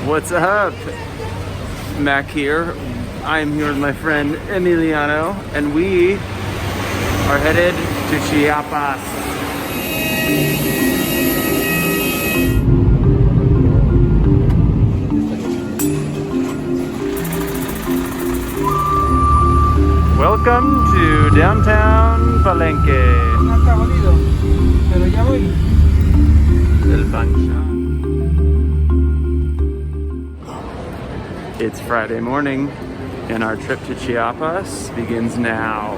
What's up? Mac here. I'm here with my friend Emiliano, and we are headed to Chiapas. Welcome to downtown Palenque. El Pancha. It's Friday morning, and our trip to Chiapas begins now.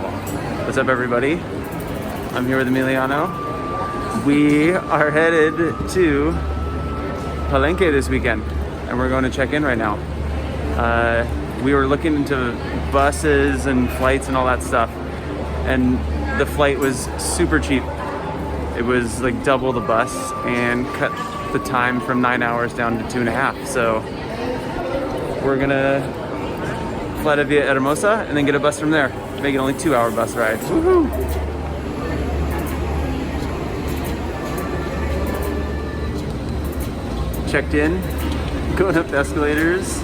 What's up, everybody? I'm here with Emiliano. We are headed to Palenque this weekend, and we're going to check in right now. We were looking into buses and flights and all that stuff, and the flight was super cheap. It was like double the bus and cut the time from 9 hours down to 2.5. So we're gonna fly to Villahermosa and then get a bus from there. Make it only 2-hour bus ride. Woohoo! Checked in, going up the escalators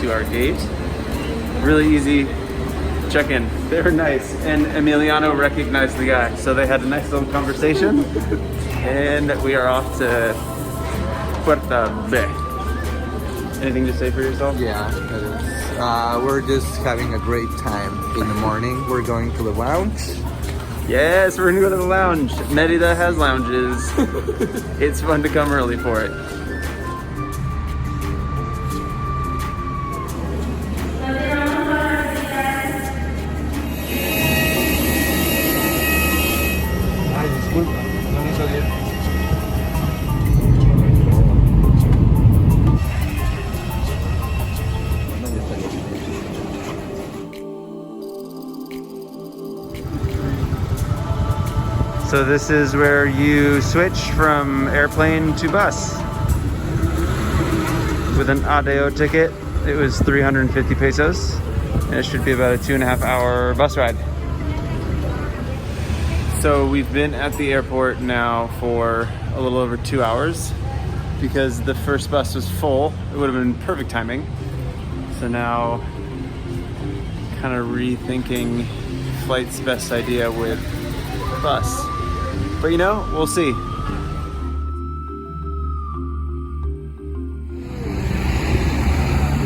to our gate. Really easy check-in. They were nice, and Emiliano recognized the guy, so they had a nice little conversation, and we are off to Puerto B. Anything to say for yourself? Yeah, it is. We're just having a great time in the morning. We're going to the lounge. Yes, we're gonna go to the lounge. Merida has lounges. It's fun to come early for it. So this is where you switch from airplane to bus. With an ADEO ticket, it was 350 pesos, and it should be about a 2.5-hour bus ride. So we've been at the airport now for a little over 2 hours because the first bus was full. It would have been perfect timing. So now kind of rethinking flight's best idea with bus. But you know, we'll see.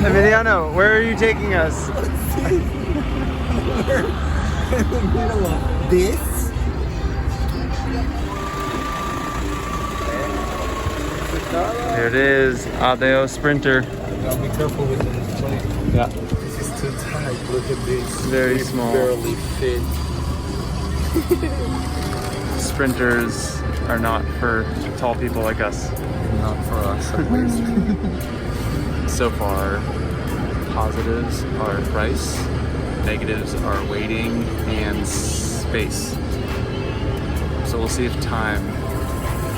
Emiliano, where are you taking us? We're in the middle of this. There it is, ADEO Sprinter. Now be careful with this plane. Yeah. This is too tight. Look at this. Very It small. barely fit. Sprinters are not for tall people like us. Not for us, at least. So far, positives are price, negatives are waiting and space. So we'll see if time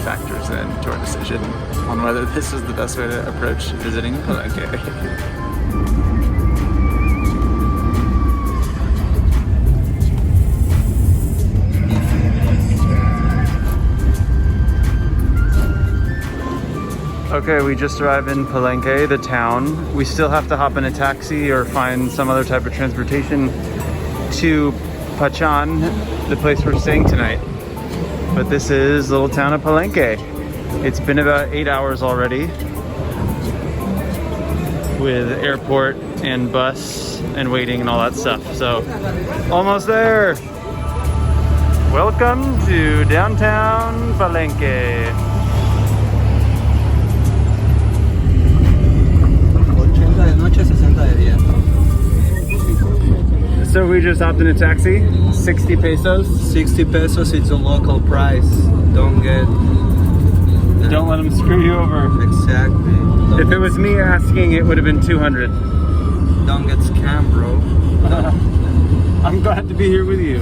factors into our decision on whether this is the best way to approach visiting Palenque. Okay, we just arrived in Palenque, the town. We still have to hop in a taxi or find some other type of transportation to Pachan, the place we're staying tonight. But this is the little town of Palenque. It's been about 8 hours already with airport and bus and waiting and all that stuff. So, almost there. Welcome to downtown Palenque. So we just hopped in a taxi, 60 pesos. 60 pesos, it's a local price. Don't Don't let them screw you over. Exactly. If it was me asking, it would have been 200. Don't get scammed, bro. I'm glad to be here with you.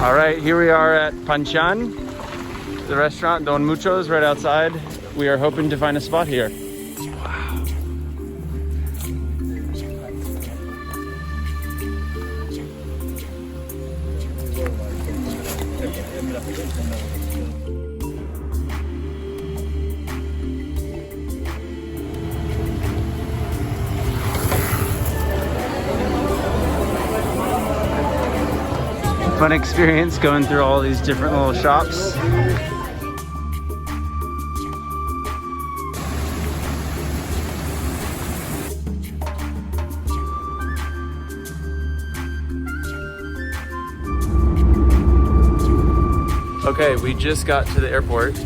All right, here we are at Panchan, the restaurant Don Mucho's right outside. We are hoping to find a spot here. Wow. Fun experience going through all these different little shops. Okay, we just got to the airport.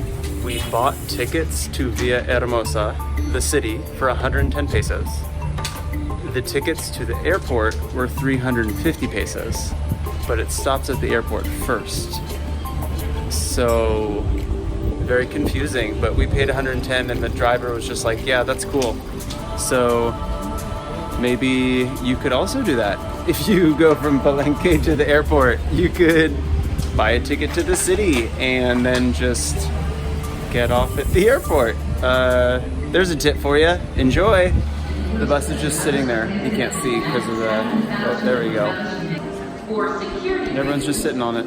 We bought tickets to Villahermosa, the city, for 110 pesos. The tickets to the airport were 350 pesos, but it stops at the airport first. So, very confusing, but we paid 110 and the driver was just like, yeah, that's cool. So, maybe you could also do that. If you go from Palenque to the airport, you could buy a ticket to the city and then just get off at the airport. There's a tip for you. Enjoy. The bus is just sitting there. You can't see because of the... Oh, there we go. Everyone's just sitting on it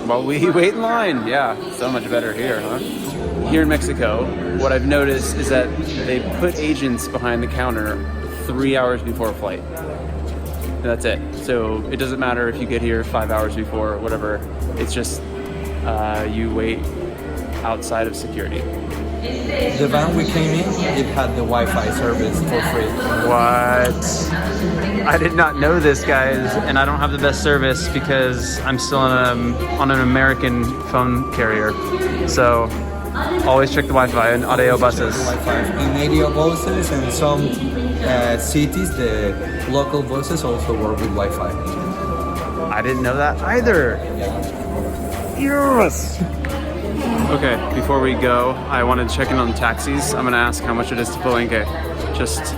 while we wait in line. Yeah, so much better here, huh? Here in Mexico, what I've noticed is that they put agents behind the counter 3 hours before a flight. And that's it. So it doesn't matter if you get here 5 hours before or whatever. It's just you wait outside of security. The van we came in, it had the Wi-Fi service for free. What? I did not know this, guys, and I don't have the best service because I'm still on an American phone carrier. So always check the Wi-Fi in ADO buses. Wi-Fi in ADO buses and some cities, the local buses also work with Wi-Fi. I didn't know that either. Yes. Okay, before we go, I wanted to check in on taxis. I'm gonna ask how much it is to Palenque, just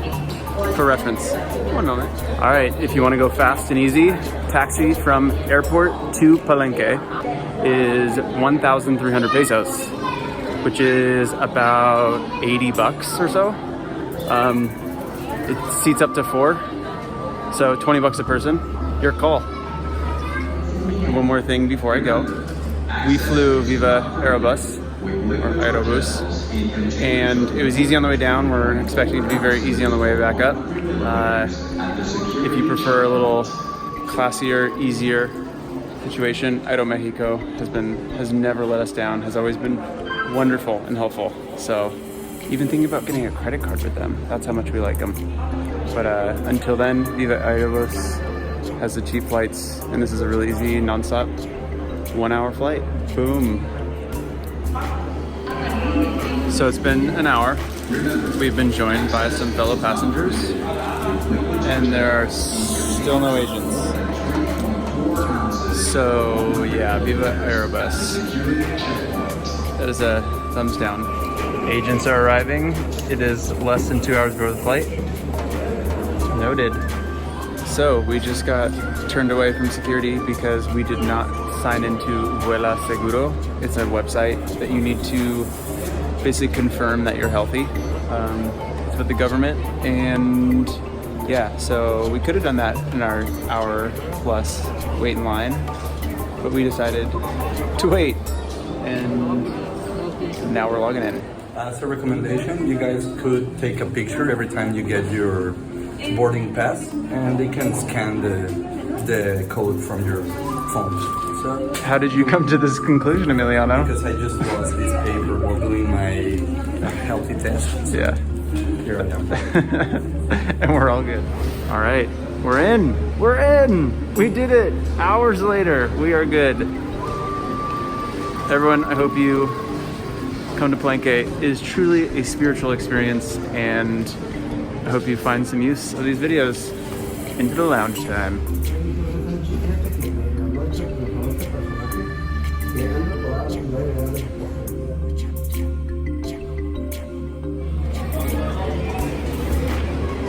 for reference. 1 moment. All right, if you wanna go fast and easy, taxi from airport to Palenque is 1,300 pesos, which is about 80 bucks or so. It seats up to 4, so 20 bucks a person. Your call. And one more thing before I go. We flew Viva Aerobus, or Aerobus, and it was easy on the way down. We're expecting it to be very easy on the way back up. If you prefer a little classier, easier situation, Aeromexico has never let us down, has always been wonderful and helpful. So even thinking about getting a credit card with them, that's how much we like them. But until then, Viva Aerobus has the cheap flights, and this is a really easy, nonstop 1 hour flight. Boom. So it's been an hour. We've been joined by some fellow passengers, and there are still no agents. So yeah, Viva Aerobus. That is a thumbs down. Agents are arriving. It is less than 2 hours before the flight. Noted. So we just got turned away from security because we did not sign into Vuela Seguro. It's a website that you need to basically confirm that you're healthy. It's with the government, and yeah, so we could have done that in our hour plus wait in line, but we decided to wait, and now we're logging in. As a recommendation, you guys could take a picture every time you get your boarding pass, and they can scan the code from your phone. So, how did you come to this conclusion, Emiliano? because I just lost this paper while doing my healthy test. Yeah. Here I am. And we're all good. All right, we're in. We're in. We did it. Hours later, we are good. Everyone, I hope you come to Palenque. It is truly a spiritual experience, and I hope you find some use of these videos. Into the lounge time.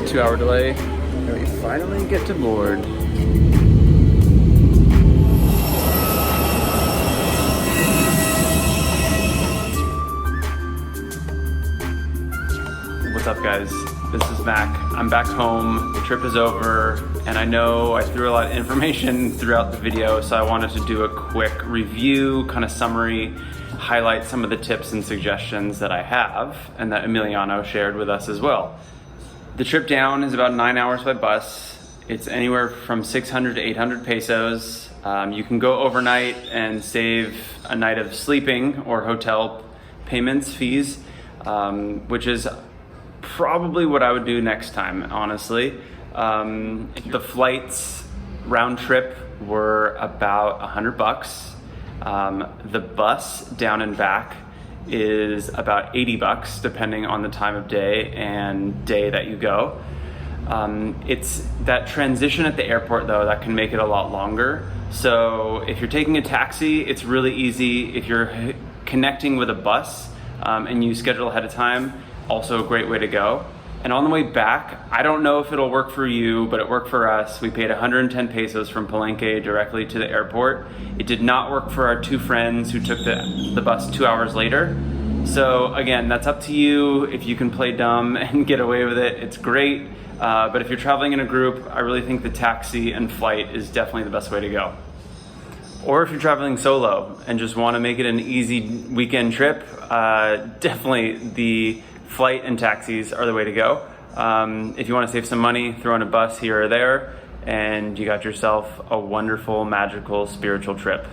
Two-hour delay, and we finally get to board. What's up, guys? this is Mac. I'm back home, the trip is over, and I know I threw a lot of information throughout the video, so I wanted to do a quick review, kind of summary, highlight some of the tips and suggestions that I have and that Emiliano shared with us as well. The trip down is about 9 hours by bus. It's anywhere from 600 to 800 pesos. You can go overnight and save a night of sleeping or hotel payments, fees, which is probably what I would do next time, honestly. The flights round trip were about $100. The bus down and back is about $80 depending on the time of day and day that you go. It's that transition at the airport though that can make it a lot longer. So if you're taking a taxi, it's really easy. If you're connecting with a bus and you schedule ahead of time, also a great way to go. And on the way back, I don't know if it'll work for you, but it worked for us. We paid 110 pesos from Palenque directly to the airport. It did not work for our two friends who took the bus 2 hours later. So again, that's up to you. If you can play dumb and get away with it, it's great. But if you're traveling in a group, I really think the taxi and flight is definitely the best way to go. Or if you're traveling solo and just want to make it an easy weekend trip, definitely the flight and taxis are the way to go. If you want to save some money, throw in a bus here or there, and you got yourself a wonderful, magical, spiritual trip.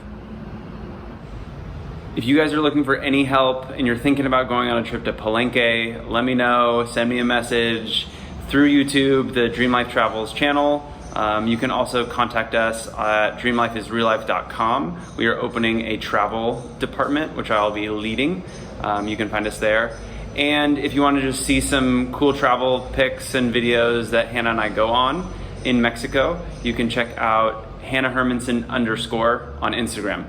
If you guys are looking for any help and you're thinking about going on a trip to Palenque, let me know, send me a message through YouTube, the Dream Life Travels channel. You can also contact us at dreamlifeisreallife.com. We are opening a travel department, which I'll be leading. You can find us there. And if you want to just see some cool travel pics and videos that Hannah and I go on in Mexico, you can check out Hannah Hermanson _ on Instagram.